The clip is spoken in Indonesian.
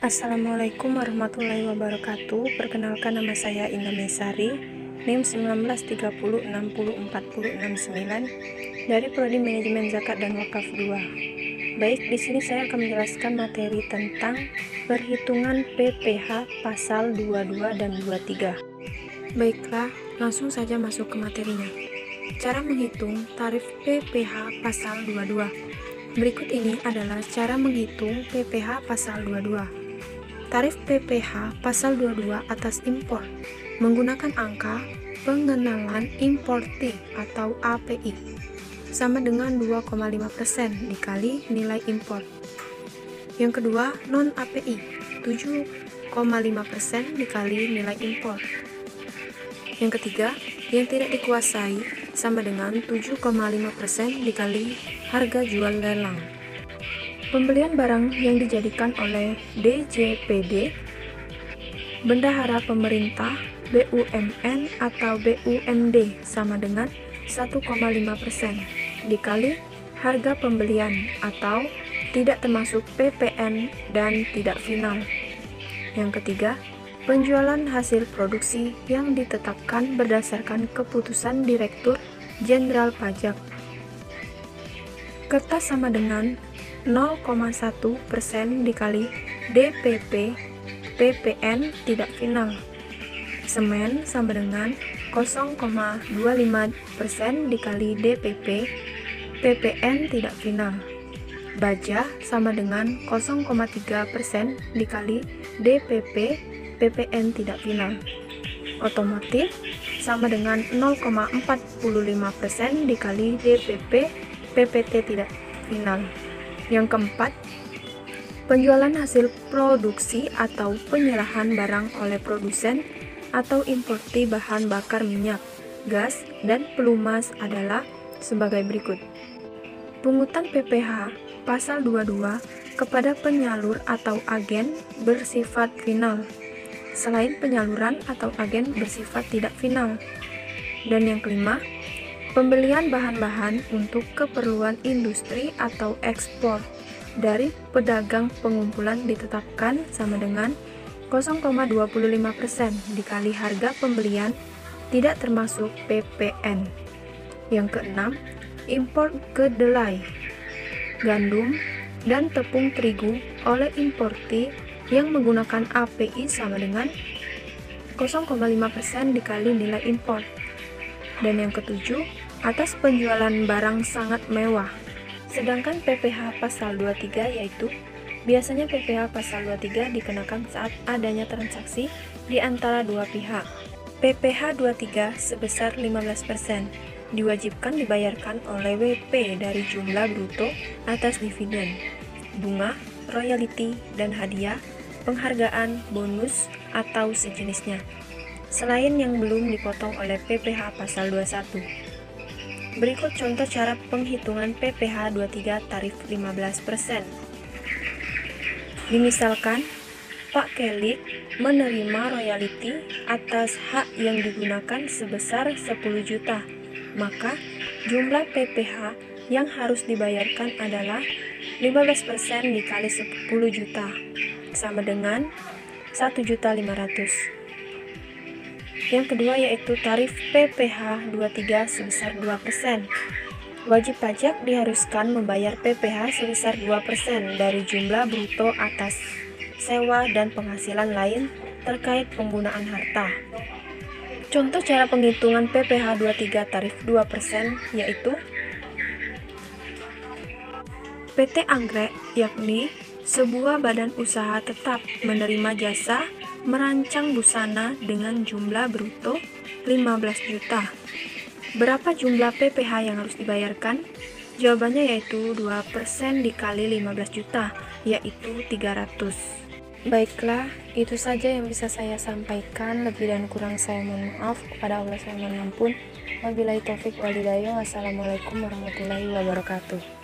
Assalamualaikum warahmatullahi wabarakatuh. Perkenalkan, nama saya Indah Mesari, NIM 1930604069 dari Prodi Manajemen Zakat dan Wakaf 2. Baik, di sini saya akan menjelaskan materi tentang perhitungan PPh pasal 22 dan 23. Baiklah, langsung saja masuk ke materinya. Cara menghitung tarif PPh pasal 22. Berikut ini adalah cara menghitung PPh pasal 22. Tarif PPh pasal 22 atas impor menggunakan angka pengenalan importing atau API sama dengan 2,5% dikali nilai impor. Yang kedua, non API 7,5% dikali nilai impor. Yang ketiga, yang tidak dikuasai sama dengan 7,5% dikali harga jual lelang. Pembelian barang yang dijadikan oleh DJPD, bendahara pemerintah, BUMN atau BUMD sama dengan 1,5% dikali harga pembelian atau tidak termasuk PPN dan tidak final. Yang ketiga, penjualan hasil produksi yang ditetapkan berdasarkan keputusan Direktur Jenderal Pajak. Kertas sama dengan 0,1% dikali DPP PPN tidak final. Semen sama dengan 0,25% dikali DPP PPN tidak final. Baja sama dengan 0,3% dikali DPP PPN tidak final. Otomotif sama dengan 0,45% dikali DPP PPT tidak final. Yang keempat, penjualan hasil produksi atau penyerahan barang oleh produsen atau importi bahan bakar minyak, gas, dan pelumas adalah sebagai berikut. Pungutan PPh pasal 22 kepada penyalur atau agen bersifat final, selain penyaluran atau agen bersifat tidak final. Dan yang kelima, pembelian bahan-bahan untuk keperluan industri atau ekspor dari pedagang pengumpulan ditetapkan sama dengan 0,25% dikali harga pembelian tidak termasuk PPN. Yang keenam, impor kedelai, gandum, dan tepung terigu oleh importi yang menggunakan API sama dengan 0,5% dikali nilai impor. Dan yang ketujuh, atas penjualan barang sangat mewah. Sedangkan PPh pasal 23 yaitu biasanya PPh pasal 23 dikenakan saat adanya transaksi di antara dua pihak. PPh 23 sebesar 15% diwajibkan dibayarkan oleh WP dari jumlah bruto atas dividen, bunga, royalti, dan hadiah, penghargaan, bonus, atau sejenisnya, selain yang belum dipotong oleh PPh pasal 21. Berikut contoh cara penghitungan PPh 23 tarif 15%. Dimisalkan, Pak Kelik menerima royalti atas hak yang digunakan sebesar 10 juta, maka jumlah PPh yang harus dibayarkan adalah 15% dikali 10 juta, sama dengan 1.500.000. Yang kedua yaitu tarif PPh 23 sebesar 2%. Wajib pajak diharuskan membayar PPh sebesar 2% dari jumlah bruto atas sewa dan penghasilan lain terkait penggunaan harta. Contoh cara penghitungan PPh 23 tarif 2% yaitu PT Anggrek, yakni sebuah badan usaha tetap menerima jasa merancang busana dengan jumlah bruto 15 juta. Berapa jumlah PPh yang harus dibayarkan? Jawabannya yaitu 2% dikali 15 juta, yaitu 300. Baiklah, itu saja yang bisa saya sampaikan. Lebih dan kurang saya mohon maaf. Kepada Allah saya mohon ampun. Wabillahi taufik wal hidayah. Wassalamualaikum warahmatullahi wabarakatuh.